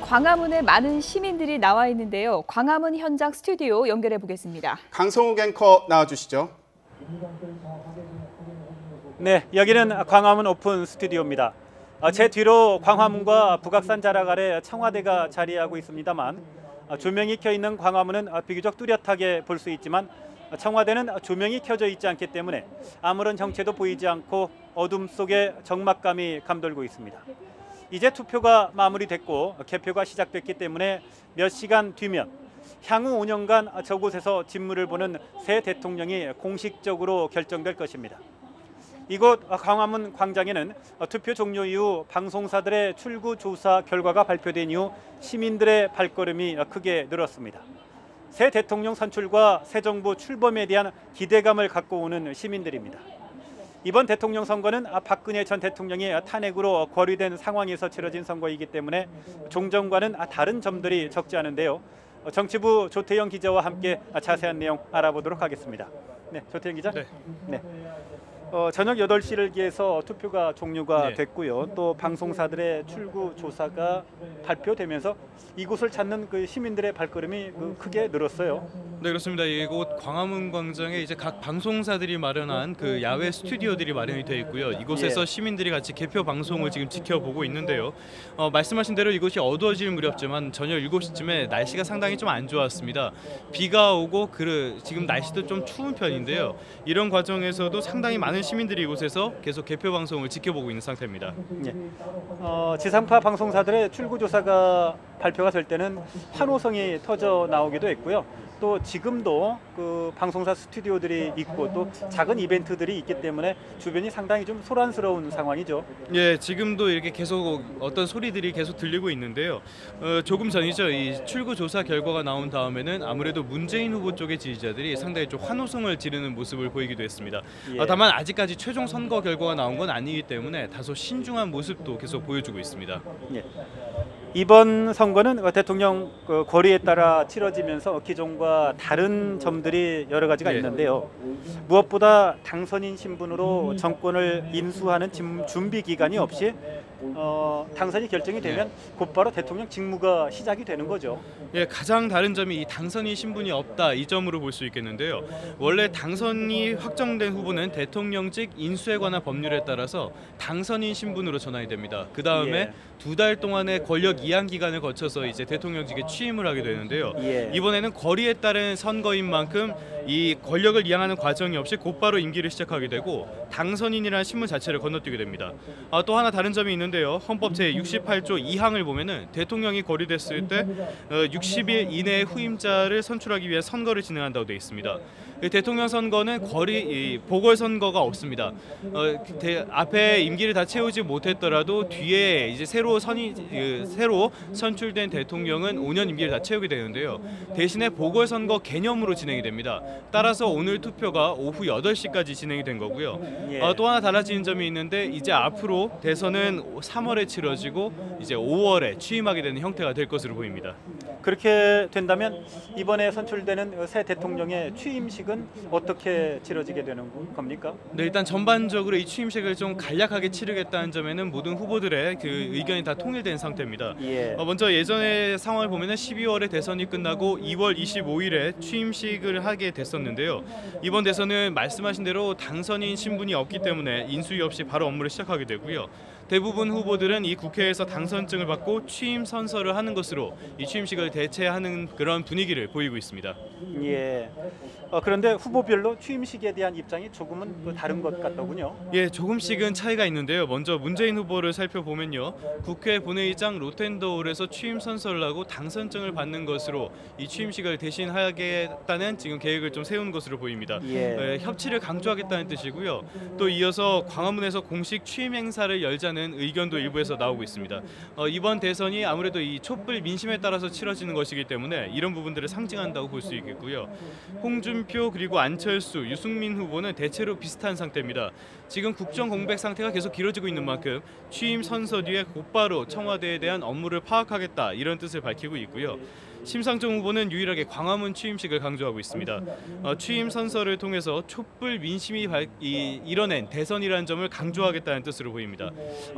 광화문에 많은 시민들이 나와 있는데요. 광화문 현장 스튜디오 연결해 보겠습니다. 강성욱 앵커 나와주시죠. 네, 여기는 광화문 오픈 스튜디오입니다. 제 뒤로 광화문과 북악산 자락 아래 청와대가 자리하고 있습니다만 조명이 켜 있는 광화문은 비교적 뚜렷하게 볼 수 있지만 청와대는 조명이 켜져 있지 않기 때문에 아무런 정체도 보이지 않고 어둠 속에 적막감이 감돌고 있습니다. 이제 투표가 마무리됐고 개표가 시작됐기 때문에 몇 시간 뒤면 향후 5년간 저곳에서 진무를 보는 새 대통령이 공식적으로 결정될 것입니다. 이곳 광화문 광장에는 투표 종료 이후 방송사들의 출구 조사 결과가 발표된 이후 시민들의 발걸음이 크게 늘었습니다. 새 대통령 선출과 새 정부 출범에 대한 기대감을 갖고 오는 시민들입니다. 이번 대통령 선거는 박근혜 전 대통령이 탄핵으로 거리된 상황에서 치러진 선거이기 때문에 종전과는 다른 점들이 적지 않은데요. 정치부 조태영 기자와 함께 자세한 내용 알아보도록 하겠습니다. 네, 조태영 기자. 네. 저녁 8시를 기해서 투표가 종료가 됐고요. 또 방송사들의 출구 조사가 발표되면서 이곳을 찾는 그 시민들의 발걸음이 크게 늘었어요. 네, 그렇습니다. 이곳 광화문 광장에 이제 각 방송사들이 마련한 그 야외 스튜디오들이 마련이 되어 있고요. 이곳에서 시민들이 같이 개표 방송을 지금 지켜보고 있는데요. 말씀하신 대로 이곳이 어두워질 무렵지만 저녁 7시쯤에 날씨가 상당히 좀 안 좋았습니다. 비가 오고 지금 날씨도 좀 추운 편인데요. 이런 과정에서도 상당히 많은 시민들이 이곳에서 계속 개표 방송을 지켜보고 있는 상태입니다. 지상파 방송사들의 출구 조사가 발표가 될 때는 환호성이 터져 나오기도 했고요. 또 지금도 그 방송사 스튜디오들이 있고 또 작은 이벤트들이 있기 때문에 주변이 상당히 좀 소란스러운 상황이죠. 예, 지금도 이렇게 계속 어떤 소리들이 계속 들리고 있는데요. 조금 전이죠. 이 출구 조사 결과가 나온 다음에는 아무래도 문재인 후보 쪽의 지지자들이 상당히 좀 환호성을 지르는 모습을 보이기도 했습니다. 다만 아직까지 최종 선거 결과가 나온 건 아니기 때문에 다소 신중한 모습도 계속 보여주고 있습니다. 이번 선거는 대통령 권위에 따라 치러지면서 기존과 다른 점들이 여러 가지가 있는데요. 무엇보다 당선인 신분으로 정권을 인수하는 준비 기간이 없이 당선이 결정이 되면 곧바로 대통령 직무가 시작이 되는 거죠. 예, 가장 다른 점이 이 당선인 신분이 없다 이 점으로 볼 수 있겠는데요. 원래 당선이 확정된 후보는 대통령직 인수에 관한 법률에 따라서 당선인 신분으로 전환이 됩니다. 그 다음에 2달 동안의 권력 이양 기간을 거쳐서 이제 대통령직에 취임을 하게 되는데요. 이번에는 거리에 따른 선거인 만큼 이 권력을 이양하는 과정이 없이 곧바로 임기를 시작하게 되고 당선인이라는 신분 자체를 건너뛰게 됩니다. 또 하나 다른 점이 있는데요. 헌법 제68조 2항을 보면은 대통령이 거리됐을 때 60일 이내에 후임자를 선출하기 위해 선거를 진행한다고 되어 있습니다. 대통령 선거는 보궐선거가 없습니다. 앞에 임기를 다 채우지 못했더라도 뒤에 이제 새로 선출된 대통령은 5년 임기를 다 채우게 되는데요. 대신에 보궐선거 개념으로 진행이 됩니다. 따라서 오늘 투표가 오후 8시까지 진행이 된 거고요. 또 하나 달라지는 점이 있는데 이제 앞으로 대선은 3월에 치러지고 이제 5월에 취임하게 되는 형태가 될 것으로 보입니다. 그렇게 된다면 이번에 선출되는 새 대통령의 취임식은 어떻게 치러지게 되는 겁니까? 네, 일단 전반적으로 이 취임식을 좀 간략하게 치르겠다는 점에는 모든 후보들의 그 의견이 다 통일된 상태입니다. 먼저 예전의 상황을 보면은 12월에 대선이 끝나고 2월 25일에 취임식을 하게 됐었는데요. 이번 대선은 말씀하신 대로 당선인 신분이 없기 때문에 인수위 없이 바로 업무를 시작하게 되고요. 대부분 후보들은 이 국회에서 당선증을 받고 취임 선서를 하는 것으로 이 취임식을 대체하는 그런 분위기를 보이고 있습니다. 그런데 후보별로 취임식에 대한 입장이 조금은 다른 것 같더군요. 예, 조금씩은 차이가 있는데요. 먼저 문재인 후보를 살펴보면요. 국회 본회의장 로텐더홀에서 취임 선서를 하고 당선증을 받는 것으로 이 취임식을 대신하겠다는 지금 계획을 좀 세운 것으로 보입니다. 협치를 강조하겠다는 뜻이고요. 또 이어서 광화문에서 공식 취임 행사를 열자는 의견도 일부에서 나오고 있습니다. 이번 대선이 아무래도 이 촛불 민심에 따라서 치러지는 것이기 때문에 이런 부분들을 상징한다고 볼 수 있겠고요. 홍준표 그리고 안철수, 유승민 후보는 대체로 비슷한 상태입니다. 지금 국정 공백 상태가 계속 길어지고 있는 만큼 취임 선서 뒤에 곧바로 청와대에 대한 업무를 파악하겠다 이런 뜻을 밝히고 있고요. 심상정 후보는 유일하게 광화문 취임식을 강조하고 있습니다. 취임 선서를 통해서 촛불 민심이 이뤄낸 대선이라는 점을 강조하겠다는 뜻으로 보입니다.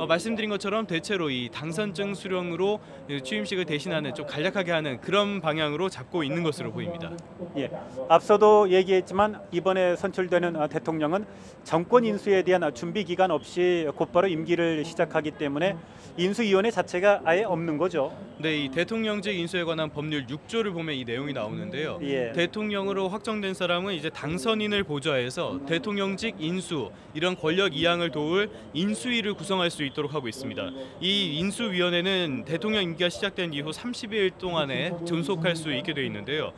말씀드린 것처럼 대체로 이 당선증 수령으로 취임식을 대신하는 좀 간략하게 하는 그런 방향으로 잡고 있는 것으로 보입니다. 예, 앞서도 얘기했지만 이번에 선출되는 대통령은 정권 인수에 대한 준비 기간 없이 곧바로 임기를 시작하기 때문에 인수위원회 자체가 아예 없는 거죠. 네, 이 대통령직 인수에 관한 법률 6조를 보면 이 내용이 나오는데요. 예. 대통령으로 확정된 사람은 이제 당선인을 보좌해서 대통령직 인수 이런 권력 이양을 도울 인수위를 구성할 수 있도록 하고 있습니다. 이 인수위원회는 대통령 임기가 시작된 이후 30일 동안에 존속할 수 있게 되어 있는데요.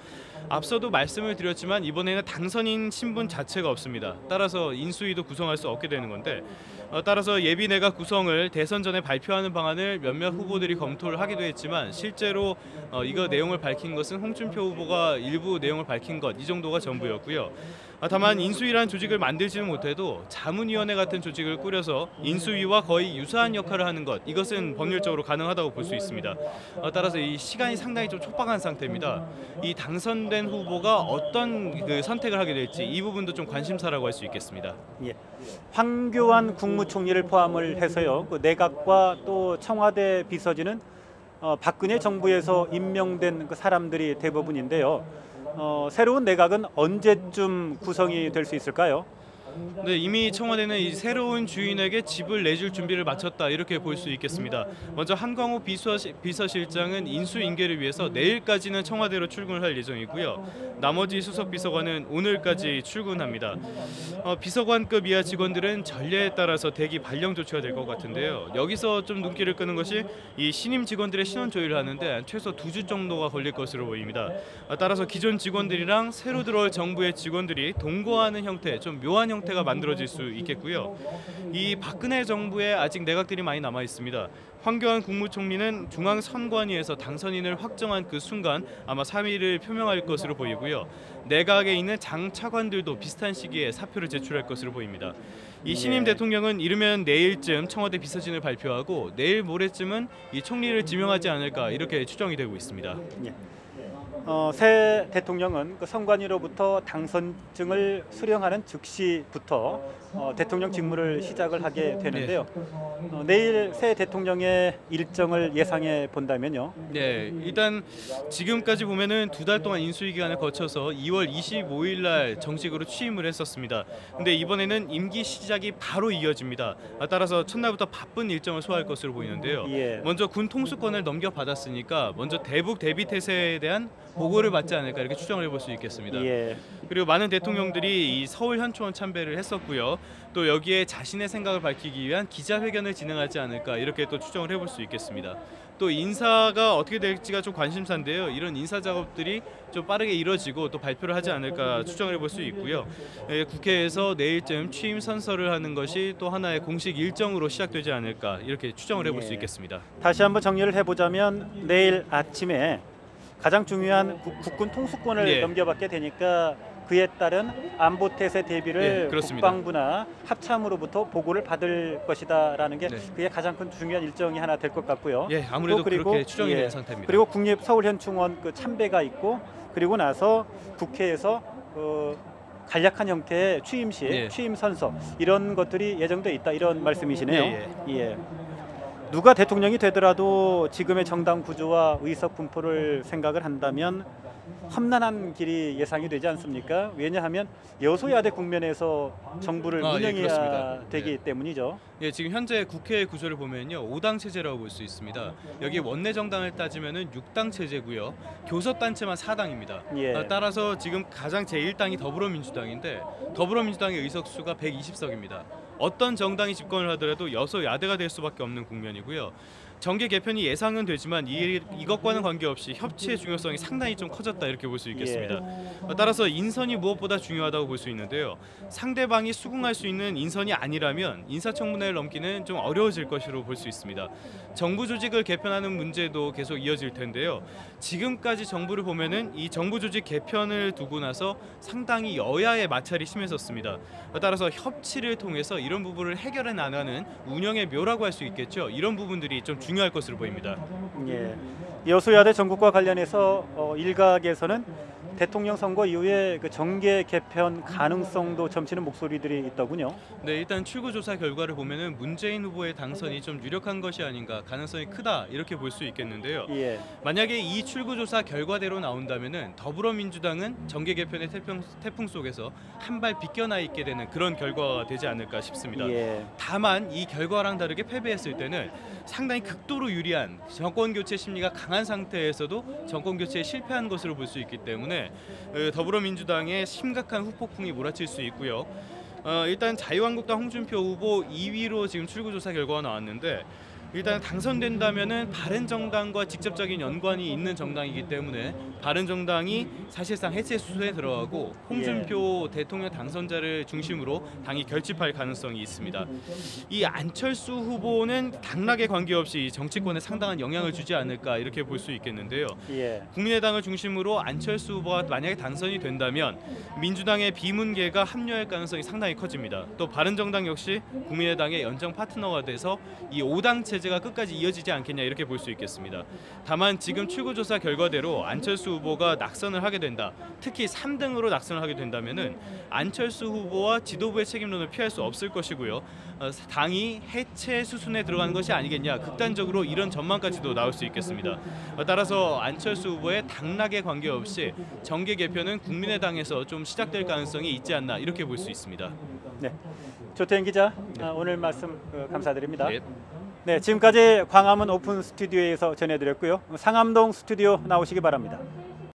앞서도 말씀을 드렸지만 이번에는 당선인 신분 자체가 없습니다. 따라서 인수위도 구성할 수 없게 되는 건데 따라서 예비 내각 구성을 대선 전에 발표하는 방안을 몇몇 후보들이 검토를 하기도 했지만 실제로 이거 내용을 밝힌 것은 홍준표 후보가 일부 내용을 밝힌 것 이 정도가 전부였고요. 다만 인수위라는 조직을 만들지는 못해도 자문위원회 같은 조직을 꾸려서 인수위와 거의 유사한 역할을 하는 것 이것은 법률적으로 가능하다고 볼 수 있습니다. 따라서 이 시간이 상당히 좀 촉박한 상태입니다. 이 당선된 후보가 어떤 그 선택을 하게 될지 이 부분도 좀 관심사라고 할 수 있겠습니다. 예. 황교안 국무총리를 포함을 해서요. 그 내각과 또 청와대 비서진은 박근혜 정부에서 임명된 그 사람들이 대부분인데요. 새로운 내각은 언제쯤 구성이 될 수 있을까요? 네, 이미 청와대는 이 새로운 주인에게 집을 내줄 준비를 마쳤다 이렇게 볼 수 있겠습니다. 먼저 한광호 비서실장은 인수인계를 위해서 내일까지는 청와대로 출근을 할 예정이고요. 나머지 수석비서관은 오늘까지 출근합니다. 비서관급 이하 직원들은 전례에 따라서 대기 발령 조치가 될 것 같은데요. 여기서 좀 눈길을 끄는 것이 이 신임 직원들의 신원 조회를 하는데 최소 2주 정도가 걸릴 것으로 보입니다. 따라서 기존 직원들이랑 새로 들어올 정부의 직원들이 동거하는 형태, 좀 묘한 형태가 만들어질 수 있겠고요. 이 박근혜 정부에 아직 내각들이 많이 남아 있습니다. 황교안 국무총리는 중앙선관위에서 당선인을 확정한 그 순간 아마 3위를 표명할 것으로 보이고요. 내각에 있는 장 차관들도 비슷한 시기에 사표를 제출할 것으로 보입니다. 이 신임 대통령은 이르면 내일쯤 청와대 비서진을 발표하고 내일 모레쯤은 이 총리를 지명하지 않을까 이렇게 추정이 되고 있습니다. 예. 새 대통령은 그 선관위로부터 당선증을 수령하는 즉시부터 대통령 직무를 시작을 하게 되는데요. 내일 새 대통령의 일정을 예상해 본다면요. 네, 일단 지금까지 보면은 2달 동안 인수위 기간을 거쳐서 2월 25일 날 정식으로 취임을 했었습니다. 근데 이번에는 임기 시작이 바로 이어집니다. 따라서 첫날부터 바쁜 일정을 소화할 것으로 보이는데요. 예. 먼저 군 통수권을 넘겨받았으니까 먼저 대북 대비 태세에 대한 보고를 받지 않을까 이렇게 추정을 해볼 수 있겠습니다. 예. 그리고 많은 대통령들이 이 서울 현충원 참배를 했었고요. 또 여기에 자신의 생각을 밝히기 위한 기자회견을 진행하지 않을까 이렇게 또 추정을 해볼 수 있겠습니다. 또 인사가 어떻게 될지가 좀 관심사인데요. 이런 인사 작업들이 좀 빠르게 이뤄지고 또 발표를 하지 않을까 추정을 해볼 수 있고요. 국회에서 내일쯤 취임 선서를 하는 것이 또 하나의 공식 일정으로 시작되지 않을까 이렇게 추정을 해볼 수 있겠습니다. 다시 한번 정리를 해보자면 내일 아침에 가장 중요한 국군 통수권을 네. 넘겨받게 되니까 그에 따른 안보 태세 대비를 네, 그렇습니다. 국방부나 합참으로부터 보고를 받을 것이다라는 게 네. 그게 가장 큰 중요한 일정이 하나 될 것 같고요. 예, 아무래도 또 그리고, 그렇게 추정이 예, 되는 상태입니다. 그리고 국립 서울현충원 그 참배가 있고 그리고 나서 국회에서 간략한 형태의 취임식, 예. 취임 선서 이런 것들이 예정돼 있다 이런 말씀이시네요. 예. 누가 대통령이 되더라도 지금의 정당 구조와 의석 분포를 생각을 한다면 험난한 길이 예상이 되지 않습니까? 왜냐하면 여소야대 국면에서 정부를 운영해야 그렇습니다. 되기 때문이죠. 예, 지금 현재 국회 구조를 보면요 5당 체제라고 볼 수 있습니다. 여기 원내 정당을 따지면은 6당 체제고요. 교섭단체만 4당입니다. 예. 따라서 지금 가장 제1당이 더불어민주당인데 더불어민주당의 의석수가 120석입니다. 어떤 정당이 집권을 하더라도 여소야대가 될 수밖에 없는 국면이고요. 정계 개편이 예상은 되지만 이것과는 관계없이 협치의 중요성이 상당히 좀 커졌다 이렇게 볼 수 있겠습니다. 따라서 인선이 무엇보다 중요하다고 볼 수 있는데요. 상대방이 수긍할 수 있는 인선이 아니라면 인사청문회를 넘기는 좀 어려워질 것으로 볼 수 있습니다. 정부 조직을 개편하는 문제도 계속 이어질 텐데요. 지금까지 정부를 보면은 이 정부 조직 개편을 두고 나서 상당히 여야의 마찰이 심해졌습니다. 따라서 협치를 통해서 이런 부분을 해결해 나가는 운영의 묘라고 할 수 있겠죠. 이런 부분들이 좀 중요할 것으로 보입니다. 예. 여소야대 전국과 관련해서 일각에서는 대통령 선거 이후에 그 정계 개편 가능성도 점치는 목소리들이 있더군요. 네, 일단 출구조사 결과를 보면은 문재인 후보의 당선이 좀 유력한 것이 아닌가, 가능성이 크다 이렇게 볼 수 있겠는데요. 예. 만약에 이 출구조사 결과대로 나온다면은 더불어민주당은 정계 개편의 태풍 속에서 한 발 비껴나 있게 되는 그런 결과가 되지 않을까 싶습니다. 예. 다만 이 결과랑 다르게 패배했을 때는 상당히 극도로 유리한 정권 교체 심리가 강한 상태에서도 정권 교체에 실패한 것으로 볼 수 있기 때문에 더불어민주당의 심각한 후폭풍이 몰아칠 수 있고요. 일단 자유한국당 홍준표 후보 2위로 지금 출구조사 결과가 나왔는데 일단 당선된다면은 바른정당과 직접적인 연관이 있는 정당이기 때문에 바른정당이 사실상 해체 수순에 들어가고 홍준표 대통령 당선자를 중심으로 당이 결집할 가능성이 있습니다. 이 안철수 후보는 당락에 관계없이 정치권에 상당한 영향을 주지 않을까 이렇게 볼 수 있겠는데요. 예. 국민의당을 중심으로 안철수 후보가 만약에 당선이 된다면 민주당의 비문계가 합류할 가능성이 상당히 커집니다. 또 바른정당 역시 국민의당의 연정 파트너가 돼서 이 5당 체제가 끝까지 이어지지 않겠냐 이렇게 볼 수 있겠습니다. 다만 지금 출구조사 결과대로 안철수 후보가 낙선을 하게 된다. 특히 3등으로 낙선을 하게 된다면은 안철수 후보와 지도부의 책임론을 피할 수 없을 것이고요. 당이 해체 수순에 들어가는 것이 아니겠냐. 극단적으로 이런 전망까지도 나올 수 있겠습니다. 따라서 안철수 후보의 당락에 관계없이 정계 개편은 국민의당에서 좀 시작될 가능성이 있지 않나 이렇게 볼 수 있습니다. 네. 조태인 기자, 오늘 말씀 감사드립니다. 네. 네, 지금까지 광화문 오픈 스튜디오에서 전해드렸고요. 상암동 스튜디오 나오시기 바랍니다.